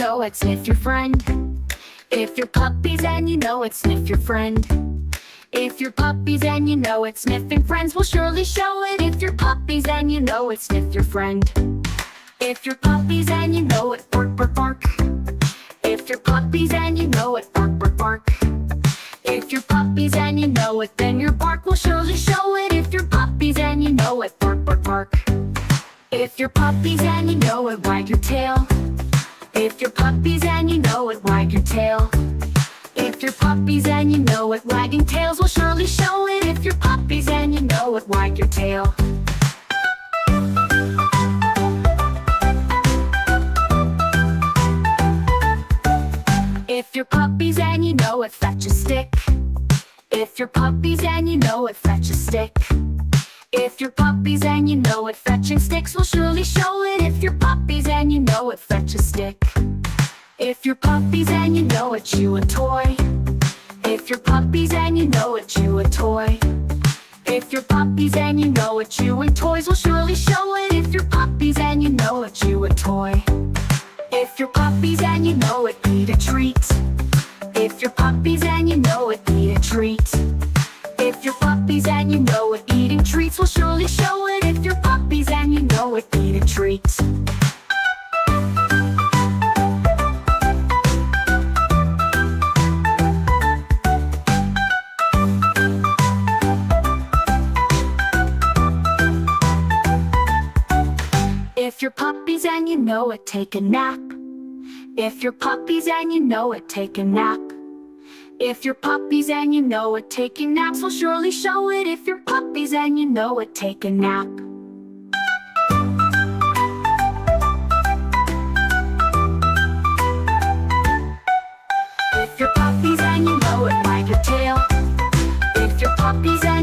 know it, sniff your friend. If you're puppies and you know it, sniff your friend. If you're puppies and you know it, sniffing friends will surely show it. If you're puppies and you know it, sniff your friend. If you're puppies and you know it, bark, bark, bark. If you're puppies and you know it, bark, bark, bark. If you're puppies and you know it, then your bark will surely show it. If you're puppies and you know it, bark, bark, bark. If you're puppies and you know it, wag your tail. If you're puppies and you know it, wag your tail. If you're puppies and you know it, wagging tails will surely show it. If you're puppies and you know it, wag your tail. If you're puppies and you know it, fetch a stick. If you're puppies and you know it, fetch a stick. If you're puppies and you know it, fetching sticks will surely show it. If you're puppies and you know it, fetch a stick. If you're puppies and you know it, chew a toy. If you're puppies and you know it, chew a toy. If you're puppies and you know it, chewing toys will surely show it. If you're puppies and you know it, chew a toy. If you're puppies and you know it, eat a treat. If you're puppies and you know it, eat a treat. If you're puppies and you know it, eating treats will surely show it. If you're puppies and you know it, eat a treat. If you're puppies and you know it, take a nap. If you're puppies and you know it, take a nap. If you're puppies and you know it, taking naps will surely show it. If you're puppies and you know it, take a nap. If you're puppies and you know it, wag your tail. If you're puppies and